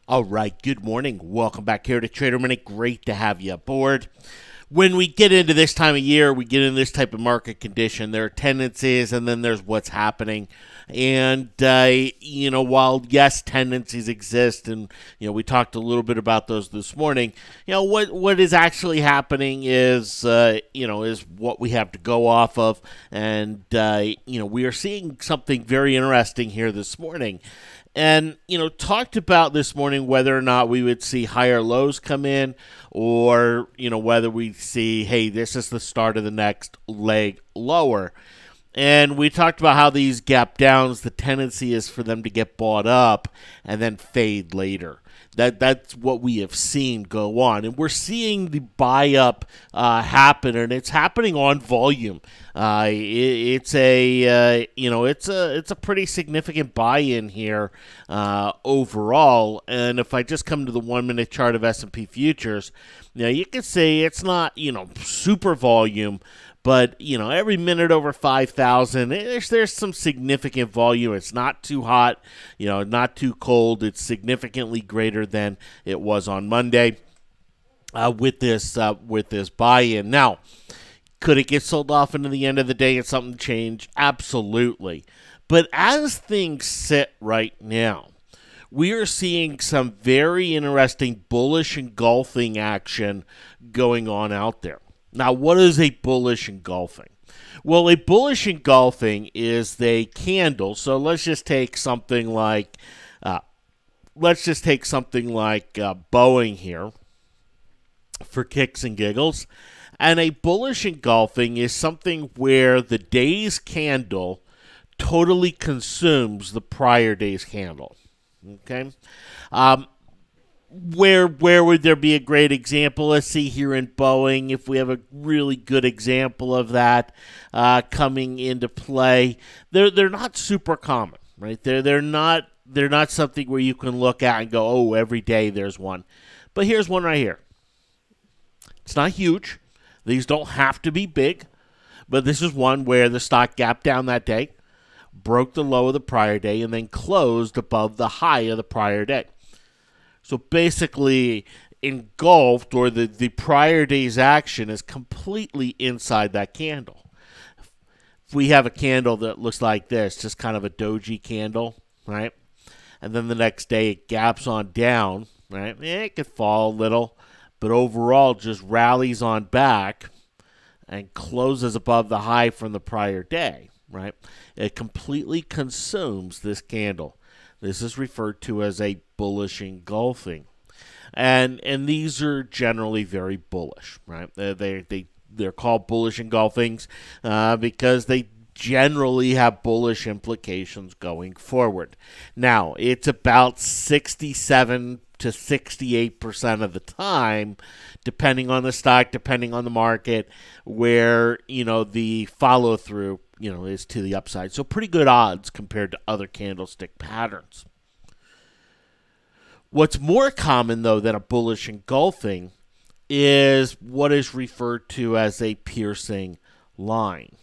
All right, good morning. Welcome back here to Trader Minute. Great to have you aboard. When we get into this time of year, we get into this type of market condition, there are tendencies and then there's what's happening. And, while, yes, tendencies exist, and, we talked a little bit about those this morning, what is actually happening is what we have to go off of. And, we are seeing something very interesting here this morning. And, talked about this morning whether or not we would see higher lows come in or, whether we see, hey, this is the start of the next leg lower. And we talked about how these gap downs, the tendency is for them to get bought up and then fade later. That's what we have seen go on, and we're seeing the buy up happen, and it's happening on volume. It's a pretty significant buy-in here overall. And if I just come to the 1 minute chart of S&P futures, you can say it's not super volume. But, every minute over 5,000, there's some significant volume. It's not too hot, not too cold. It's significantly greater than it was on Monday with this buy-in. Now, could it get sold off into the end of the day and something change? Absolutely. But as things sit right now, we are seeing some very interesting bullish engulfing action going on out there. Now, what is a bullish engulfing? Well, a bullish engulfing is the candle. So let's just take something like Boeing here for kicks and giggles. And a bullish engulfing is something where the day's candle totally consumes the prior day's candle. Okay. Where would there be a great example? Let's see here in Boeing if we have a really good example of that coming into play. They're not super common, right? They're not something where you can look at and go, oh, every day there's one. But here's one right here. It's not huge. These don't have to be big, but this is one where the stock gapped down that day, broke the low of the prior day, and then closed above the high of the prior day. So basically engulfed, or the prior day's action is completely inside that candle. If we have a candle that looks like this, just kind of a doji candle, right? And then the next day it gaps on down, right? It could fall a little, but overall just rallies on back and closes above the high from the prior day, right? It completely consumes this candle. This is referred to as a bullish engulfing. And these are generally very bullish, right? They're called bullish engulfings because they generally have bullish implications going forward. Now, it's about 67 to 68% of the time, depending on the stock, depending on the market, where, the follow-through is to the upside. So pretty good odds compared to other candlestick patterns. What's more common, though, than a bullish engulfing is what is referred to as a piercing line.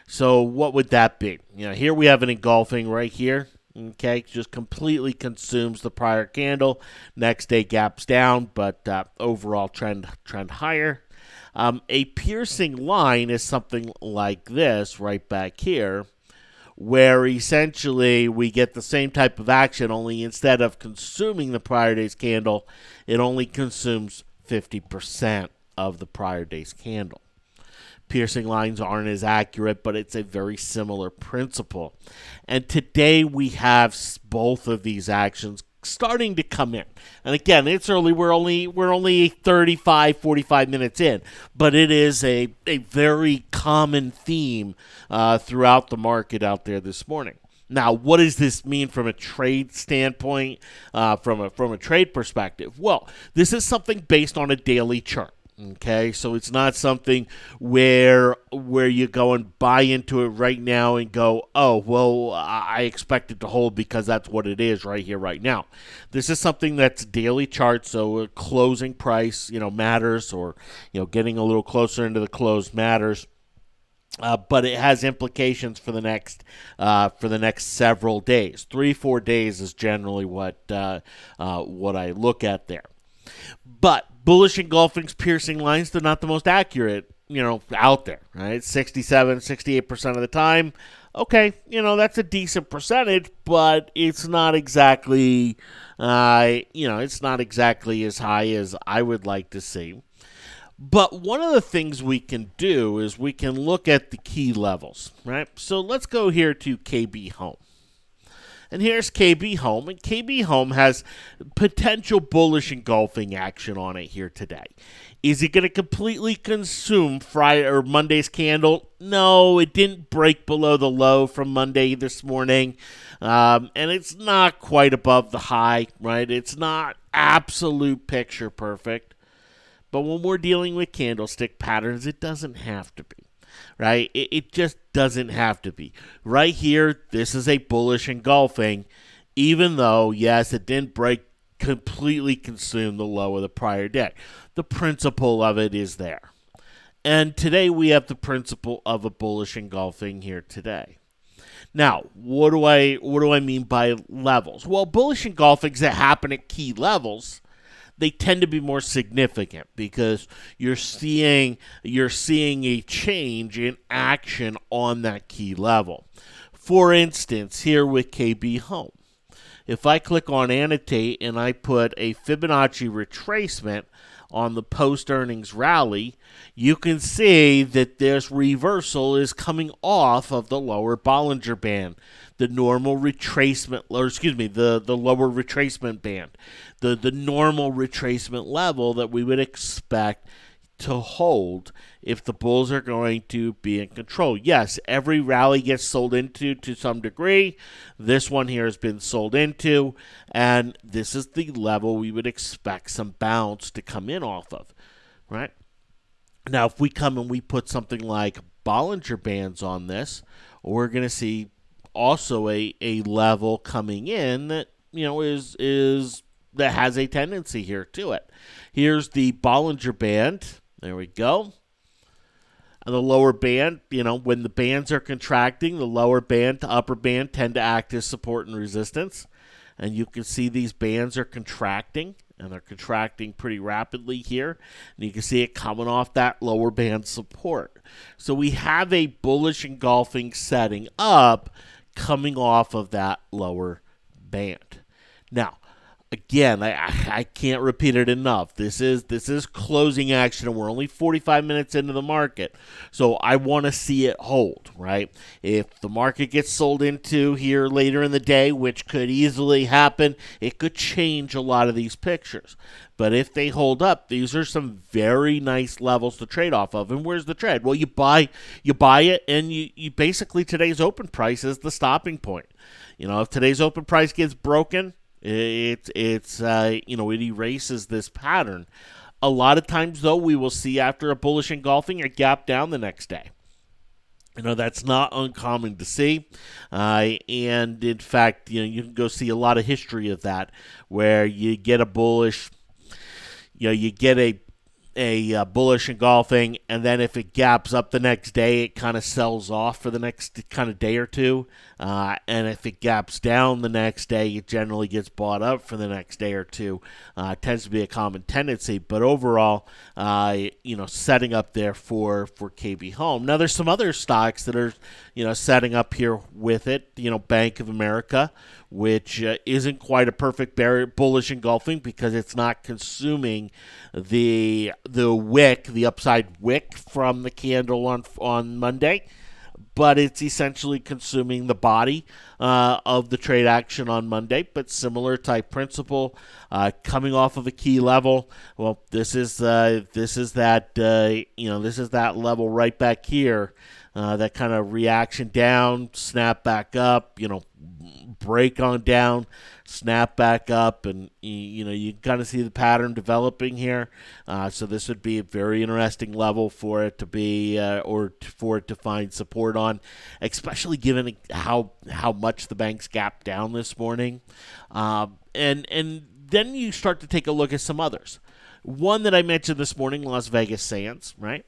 So what would that be? Here we have an engulfing right here. Okay, just completely consumes the prior candle. Next day gaps down, but overall trend higher. A piercing line is something like this right back here, where essentially we get the same type of action, only instead of consuming the prior day's candle, it only consumes 50% of the prior day's candle. Piercing lines aren't as accurate, but it's a very similar principle. And today we have both of these actions starting to come in. And again, it's early. We're only 35, 45 minutes in, but it is a very common theme throughout the market out there this morning. Now, what does this mean from a trade standpoint, from a trade perspective? Well, this is something based on a daily chart. Okay, so it's not something where you go and buy into it right now and go, oh, well, I expect it to hold because that's what it is right here, right now. This is something that's daily chart, so a closing price, matters, or, getting a little closer into the close matters. but it has implications for the next several days. 3-4 days is generally what I look at there. But bullish engulfings, piercing lines, they're not the most accurate, out there, right? 67, 68% of the time. Okay, that's a decent percentage, but it's not exactly, it's not exactly as high as I would like to see. But one of the things we can do is we can look at the key levels, right? So let's go here to KB Home. And here's KB Home, and KB Home has potential bullish engulfing action on it here today. Is it going to completely consume Friday or Monday's candle? No, it didn't break below the low from Monday this morning, and it's not quite above the high, right? It's not absolute picture perfect. But when we're dealing with candlestick patterns, it doesn't have to be, right? It just doesn't have to be. Right here, this is a bullish engulfing, even though, yes, it didn't completely consume the low of the prior day. The principle of it is there. And today we have the principle of a bullish engulfing here today. Now, what do I mean by levels? Well, bullish engulfings that happen at key levels, they tend to be more significant because you're seeing a change in action on that key level. For instance, here with KB Home, if I click on annotate and I put a Fibonacci retracement on the post-earnings rally, you can see that this reversal is coming off of the lower Bollinger Band, the normal retracement, or excuse me, the lower retracement band, the normal retracement level that we would expect to hold if the bulls are going to be in control. Yes, every rally gets sold into to some degree. This one here has been sold into, and this is the level we would expect some bounce to come in off of, right? Now, if we come and we put something like Bollinger Bands on this, we're going to see also a level coming in that is that has a tendency here to it. Here's the Bollinger Band. There we go. And the lower band, when the bands are contracting, the lower band to upper band tend to act as support and resistance. And you can see these bands are contracting, and they're contracting pretty rapidly here. And you can see it coming off that lower band support. So we have a bullish engulfing setting up coming off of that lower band. Now, again, I can't repeat it enough. This is closing action, and we're only 45 minutes into the market. So I want to see it hold, right? If the market gets sold into here later in the day, which could easily happen, it could change a lot of these pictures. But if they hold up, these are some very nice levels to trade off of. And where's the trade? Well, you buy it, and you basically today's open price is the stopping point. If today's open price gets broken, it erases this pattern. A lot of times, though, we will see after a bullish engulfing a gap down the next day. That's not uncommon to see. And in fact, you can go see a lot of history of that, where you get a bullish, you get a bullish engulfing, and then if it gaps up the next day, it kind of sells off for the next kind of day or two. And if it gaps down the next day, it generally gets bought up for the next day or two. It tends to be a common tendency, but overall, setting up there for KB Home. Now, there's some other stocks that are, setting up here with it. Bank of America, which isn't quite a perfect bullish engulfing because it's not consuming the wick, the upside wick from the candle on Monday, but it's essentially consuming the body of the trade action on Monday. But similar type principle, coming off of a key level. Well, this is that level right back here. That kind of reaction down, snap back up, break on down, snap back up, and you kind of see the pattern developing here. So this would be a very interesting level for it to be, for it to find support on, especially given how much the banks gapped down this morning. And then you start to take a look at some others. One that I mentioned this morning, Las Vegas Sands, right?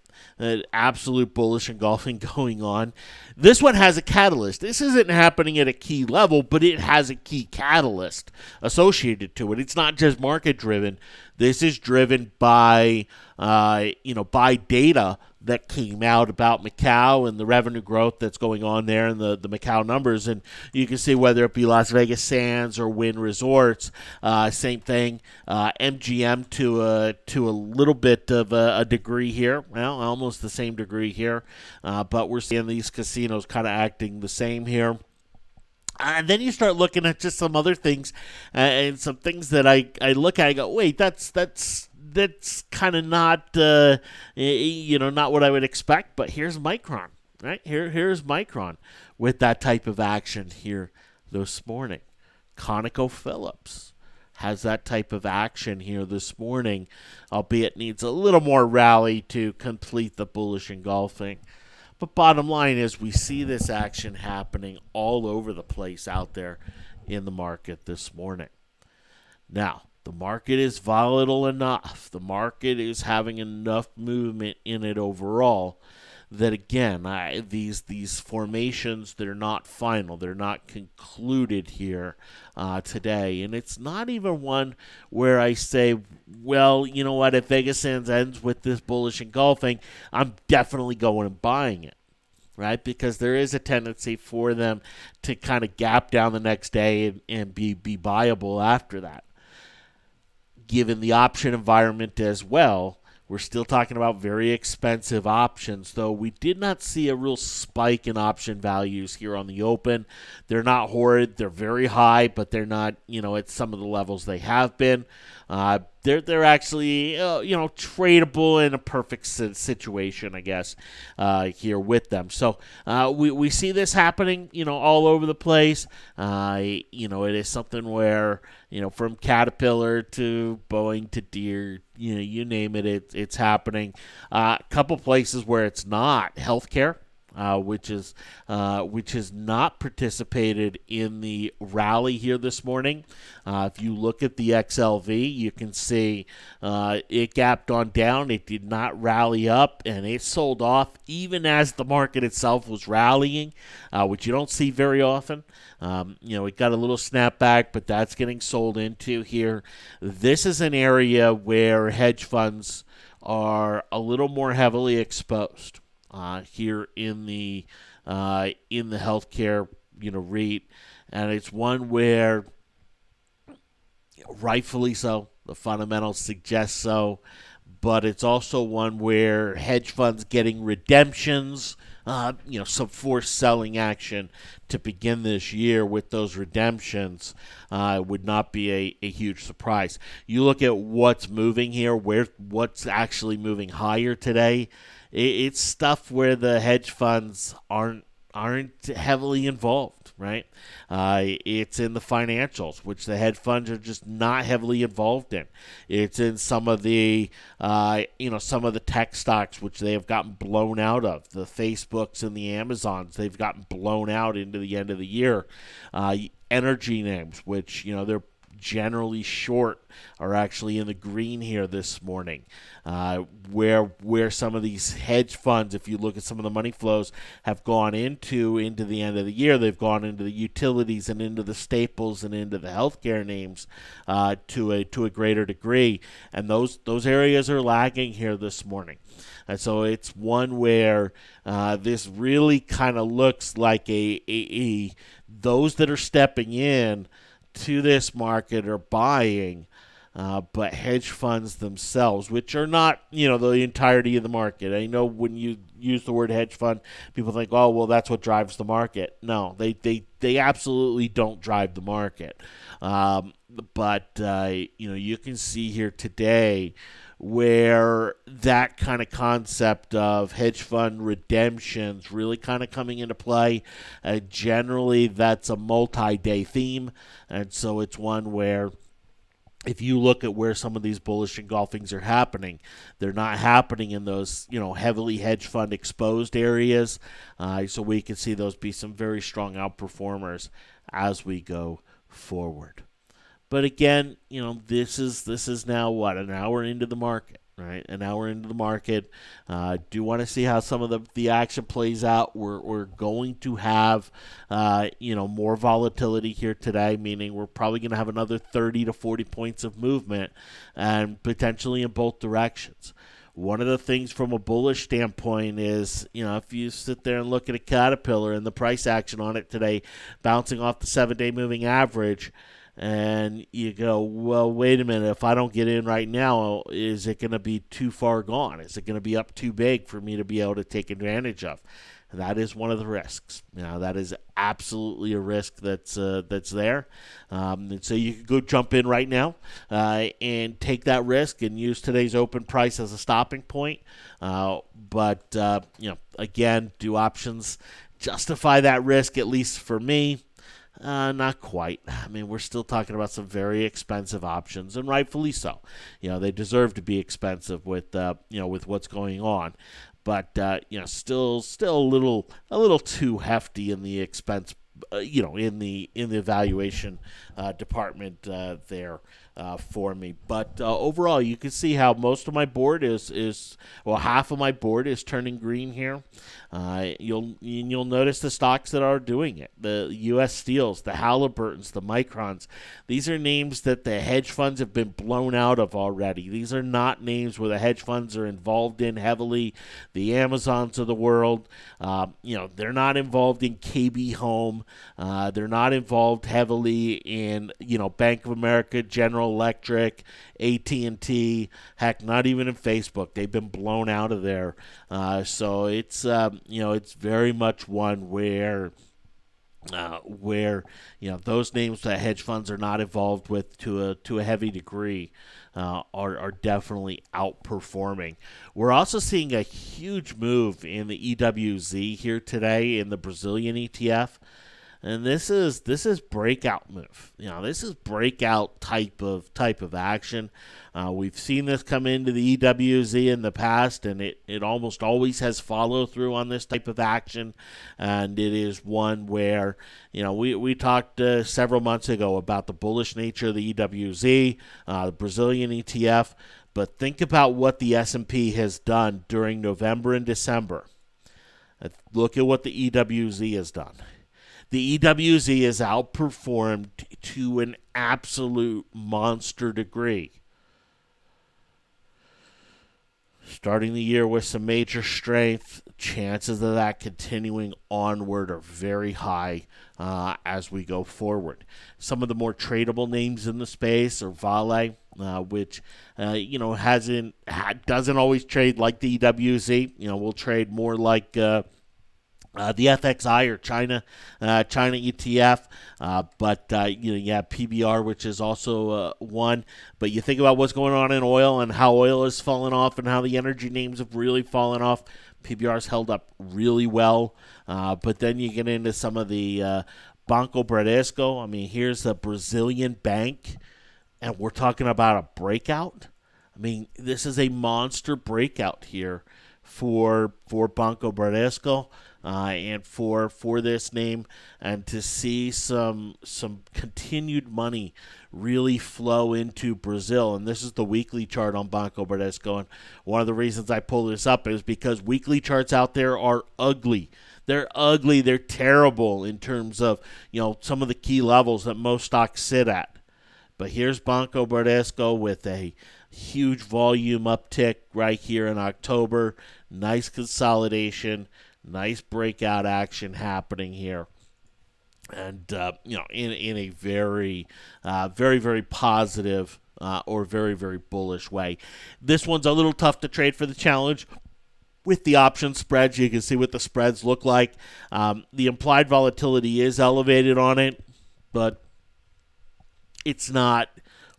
Absolute bullish engulfing going on. This one has a catalyst. This isn't happening at a key level, but it has a key catalyst associated to it. It's not just market driven. This is driven by, by data that came out about Macau and the revenue growth that's going on there and the Macau numbers. And you can see whether it be Las Vegas Sands or Wynn Resorts, same thing. MGM to a little bit of a degree here. Well, almost the same degree here. But we're seeing these casinos kind of acting the same here. And then you start looking at just some other things and some things that I look at. I go, wait, that's kind of not not what I would expect. But here's Micron, right? Here's Micron with that type of action here this morning. ConocoPhillips has that type of action here this morning, albeit needs a little more rally to complete the bullish engulfing. But bottom line is we see this action happening all over the place out there in the market this morning. Now, the market is volatile enough. The market is having enough movement in it overall that, again, these formations, they're not final. They're not concluded here today. And it's not even one where I say, well, you know what, if Vegas Sands ends with this bullish engulfing, I'm definitely going and buying it, right? Because there is a tendency for them to kind of gap down the next day and be buyable after that. Given the option environment as well, we're still talking about very expensive options, though we did not see a real spike in option values here on the open. They're not horrid. They're very high, but they're not, at some of the levels they have been. They're actually, tradable in a perfect situation, I guess, here with them. So we see this happening, all over the place. It is something where, from Caterpillar to Boeing to Deere, you name it, it's happening. A couple places where it's not. Healthcare. Which is not participated in the rally here this morning. If you look at the XLV, you can see it gapped on down. It did not rally up, and it sold off even as the market itself was rallying, which you don't see very often. It got a little snapback, but that's getting sold into here. This is an area where hedge funds are a little more heavily exposed. Here in the healthcare REIT, and it's one where, rightfully so, the fundamentals suggest so, but it's also one where hedge funds getting redemptions, some forced selling action to begin this year with those redemptions would not be a huge surprise. You look at what's moving here, what's actually moving higher today. It's stuff where the hedge funds aren't heavily involved, right? It's in the financials, which the hedge funds are just not heavily involved in. It's in some of the, some of the tech stocks, which they have gotten blown out of. The Facebooks and the Amazons, they've gotten blown out into the end of the year. Energy names, which, they're generally short, are actually in the green here this morning, where some of these hedge funds, if you look at some of the money flows, have gone into the end of the year. They've gone into the utilities and into the staples and into the healthcare names to a greater degree, and those areas are lagging here this morning. And so it's one where this really kind of looks like those that are stepping in to this market are buying, but hedge funds themselves, which are not, the entirety of the market. I know when you use the word hedge fund, people think, oh, well, that's what drives the market. No, they absolutely don't drive the market. But you can see here today where that kind of concept of hedge fund redemptions really kind of coming into play. Generally, that's a multi-day theme, and so it's one where if you look at where some of these bullish engulfings are happening, they're not happening in those, heavily hedge fund exposed areas. So we can see those be some very strong outperformers as we go forward. But again, this is now what, an hour into the market, right? An hour into the market. Do want to see how some of the action plays out. We're going to have more volatility here today, meaning we're probably going to have another 30 to 40 points of movement, and potentially in both directions. One of the things from a bullish standpoint is, if you sit there and look at a Caterpillar and the price action on it today, bouncing off the 7-day moving average, and you go, well, wait a minute, if I don't get in right now, is it going to be too far gone? Is it going to be up too big for me to be able to take advantage of? And that is one of the risks. That is absolutely a risk that's there. And so you could go jump in right now and take that risk and use today's open price as a stopping point. But again, do options justify that risk, at least for me? Not quite. I mean, we're still talking about some very expensive options, and rightfully so. They deserve to be expensive with with what's going on. But still a little too hefty in the expense, in the evaluation department there for me. But overall, you can see how most of my board is half of my board is turning green here. You'll notice the stocks that are doing it: the U.S. Steels, the Halliburtons, the Microns. These are names that the hedge funds have been blown out of already. These are not names where the hedge funds are involved in heavily. The Amazons of the world, they're not involved in KB Home. They're not involved heavily in Bank of America, General Electric, AT&T, heck, not even in Facebook. They've been blown out of there. So it's it's very much one where those names that hedge funds are not involved with to a heavy degree are definitely outperforming. We're also seeing a huge move in the EWZ here today in the Brazilian ETF. And this is breakout move. This is breakout type of action. We've seen this come into the EWZ in the past, and it almost always has follow through on this type of action. And it is one where we talked several months ago about the bullish nature of the EWZ, the Brazilian ETF. But think about what the S&P has done during November and December. Look at what the EWZ has done. The EWZ has outperformed to an absolute monster degree. Starting the year with some major strength, chances of that continuing onward are very high as we go forward. Some of the more tradable names in the space are Vale, which doesn't always trade like the EWZ. Will trade more like the FXI or China ETF, but you have PBR, which is also one. But you think about what's going on in oil and how oil has fallen off and how the energy names have really fallen off. PBR's held up really well, but then you get into some of the Banco Bradesco. I mean, here's the Brazilian bank, and we're talking about a breakout. I mean, this is a monster breakout here for Banco Bradesco. And for this name, and to see some continued money really flow into Brazil. And this is the weekly chart on Banco Bradesco. And one of the reasons I pull this up is because weekly charts out there are ugly. They're ugly. They're terrible in terms of some of the key levels that most stocks sit at. But here's Banco Bradesco with a huge volume uptick right here in October. Nice consolidation. Nice breakout action happening here, and in a very, very positive or very, very bullish way. This one's a little tough to trade for the challenge. With the option spreads, you can see what the spreads look like. The implied volatility is elevated on it, but it's not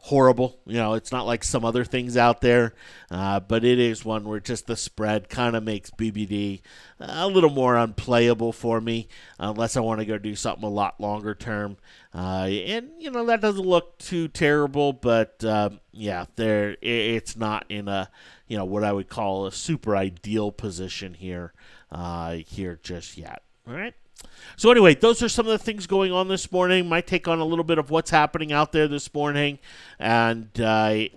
horrible. It's not like some other things out there, but it is one where just the spread kind of makes BBD a little more unplayable for me, unless I want to go do something a lot longer term. And that doesn't look too terrible, but it's not in a what I would call a super ideal position here just yet. All right. So anyway, those are some of the things going on this morning. My take on a little bit of what's happening out there this morning, and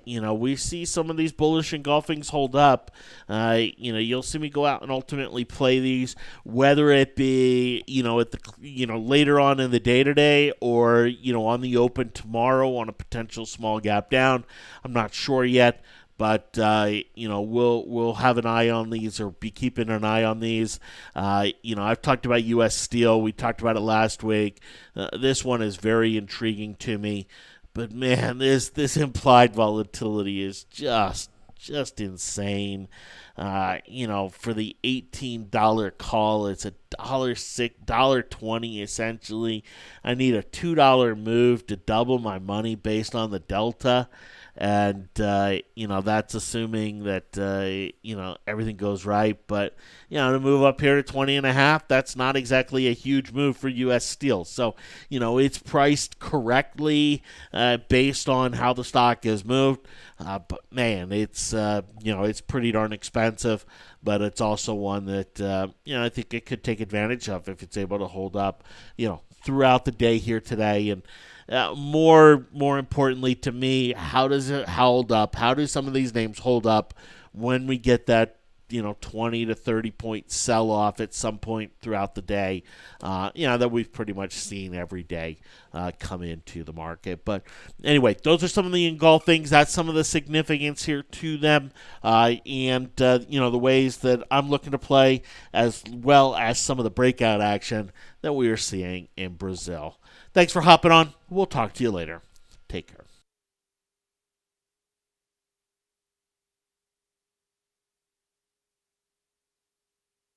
we see some of these bullish engulfings hold up. You'll see me go out and ultimately play these, whether it be at the later on in the day today, or on the open tomorrow on a potential small gap down. I'm not sure yet. But we'll have an eye on these, or be keeping an eye on these. I've talked about U.S. Steel. We talked about it last week. This one is very intriguing to me. But man, this implied volatility is just insane. For the $18 call, it's $1.20 essentially. I need a $2 move to double my money based on the delta. And, that's assuming that, everything goes right. But, to move up here to 20.5, that's not exactly a huge move for U.S. Steel. So, it's priced correctly based on how the stock has moved. But, man, it's pretty darn expensive. But it's also one that, I think it could take advantage of if it's able to hold up, throughout the day here today. And more importantly to me, how does it hold up? How do some of these names hold up when we get that 20 to 30 point sell off at some point throughout the day, that we've pretty much seen every day come into the market. But anyway, those are some of the engulfings. That's some of the significance here to them, and the ways that I'm looking to play, as well as some of the breakout action that we are seeing in Brazil. Thanks for hopping on. We'll talk to you later. Take care.